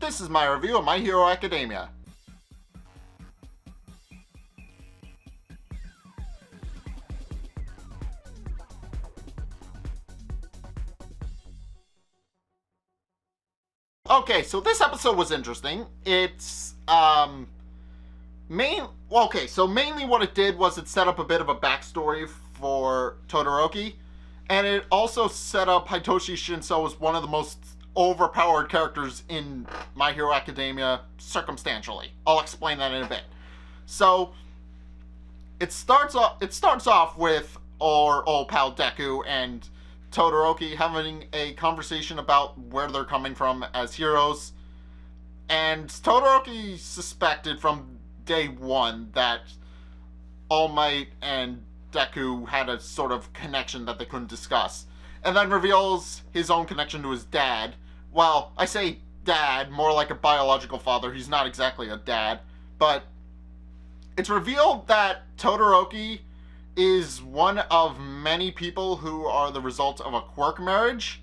this is my review of My Hero Academia. Okay, so this episode was interesting. It's, mainly what it did was it set up a bit of a backstory for Todoroki, and it also set up Hitoshi Shinso as one of the most overpowered characters in My Hero Academia circumstantially. I'll explain that in a bit. So, it starts off with our old pal Deku and Todoroki having a conversation about where they're coming from as heroes. And Todoroki suspected from day one that All Might and Deku had a sort of connection that they couldn't discuss. And then reveals his own connection to his dad. Well, I say dad, more like a biological father. He's not exactly a dad. But it's revealed that Todoroki is one of many people who are the result of a quirk marriage.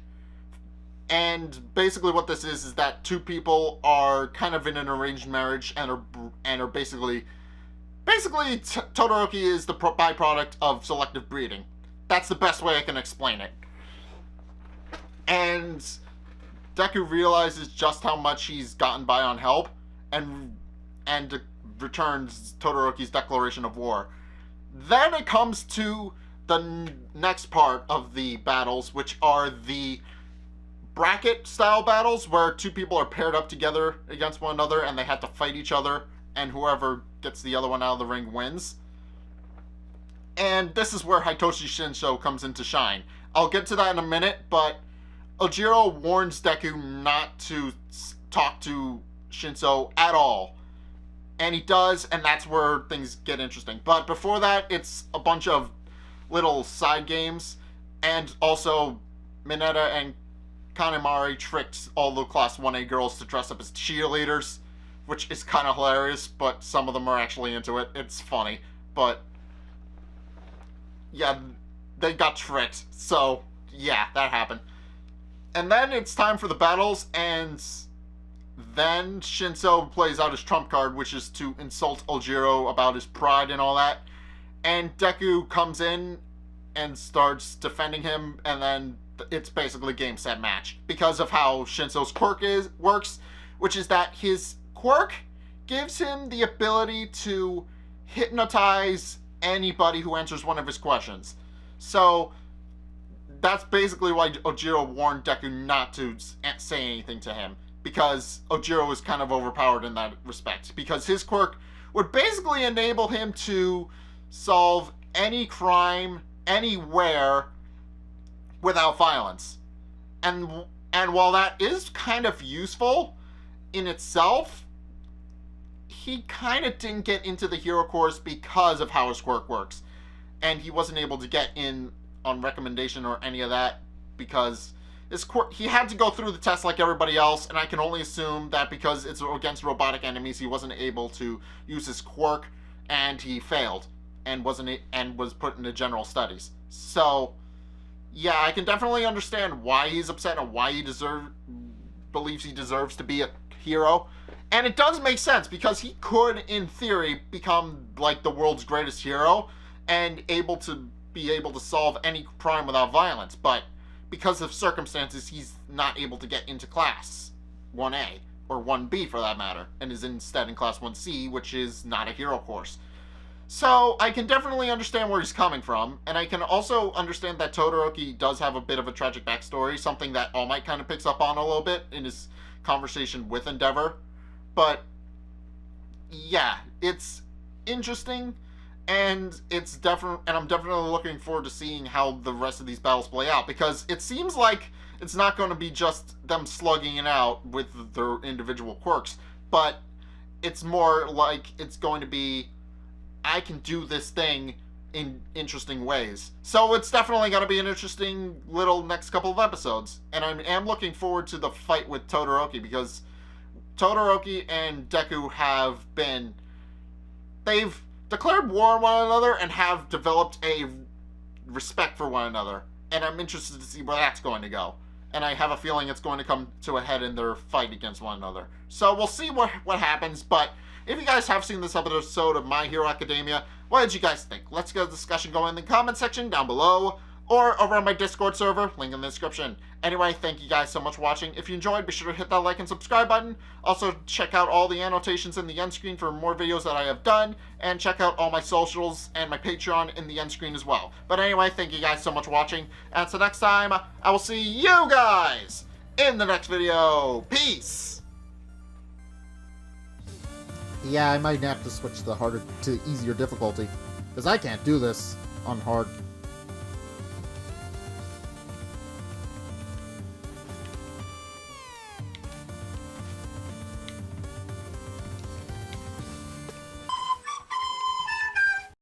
And basically what this is that two people are kind of in an arranged marriage and are basically Todoroki is the byproduct of selective breeding. That's the best way I can explain it. And Deku realizes just how much he's gotten by on help and returns Todoroki's declaration of war. Then it comes to the next part of the battles, which are the bracket-style battles, where two people are paired up together against one another, and they have to fight each other, and whoever gets the other one out of the ring wins. And this is where Hitoshi Shinso comes into shine. I'll get to that in a minute, but Ojiro warns Deku not to talk to Shinso at all. And he does, and that's where things get interesting. But before that, it's a bunch of little side games, and also Mineta and Kanemaru tricked all the Class 1A girls to dress up as cheerleaders, which is kind of hilarious, but some of them are actually into it. It's funny, but yeah, they got tricked, so yeah, that happened. And then it's time for the battles, and then Shinso plays out his trump card, which is to insult Ojiro about his pride and all that. And Deku comes in and starts defending him, and then it's basically game, set, match. Because of how Shinso's quirk works, which is that his quirk gives him the ability to hypnotize anybody who answers one of his questions. So that's basically why Ojiro warned Deku not to say anything to him. Because Ojiro is kind of overpowered in that respect. Because his quirk would basically enable him to solve any crime, anywhere, without violence. And while that is kind of useful in itself, he kind of didn't get into the hero course because of how his quirk works. And he wasn't able to get in on recommendation or any of that because he had to go through the test like everybody else, and I can only assume that because it's against robotic enemies, he wasn't able to use his quirk, and he failed, and was put into general studies. So, yeah, I can definitely understand why he's upset and why he believes he deserves to be a hero. And it does make sense, because he could, in theory, become like the world's greatest hero, and be able to solve any crime without violence, but because of circumstances, he's not able to get into Class 1A, or 1B for that matter, and is instead in Class 1C, which is not a hero course. So, I can definitely understand where he's coming from, and I can also understand that Todoroki does have a bit of a tragic backstory, something that All Might kind of picks up on a little bit in his conversation with Endeavor. But, yeah, it's interesting, and I'm definitely looking forward to seeing how the rest of these battles play out, because it seems like it's not going to be just them slugging it out with their individual quirks, but it's more like it's going to be, I can do this thing in interesting ways. So it's definitely going to be an interesting little next couple of episodes, and I am looking forward to the fight with Todoroki, because Todoroki and Deku they've declared war on one another and have developed a respect for one another, and I'm interested to see where that's going to go. and I have a feeling it's going to come to a head in their fight against one another. So we'll see what happens, but if you guys have seen this episode of My Hero Academia, what did you guys think? Let's get a discussion going in the comment section down below, or over on my Discord server, link in the description. Anyway, thank you guys so much for watching. If you enjoyed, be sure to hit that like and subscribe button. Also, check out all the annotations in the end screen for more videos that I have done, and check out all my socials and my Patreon in the end screen as well. But anyway, thank you guys so much for watching, and until next time, I will see you guys in the next video. Peace! Yeah, I might have to switch the harder to easier difficulty, because I can't do this on hard.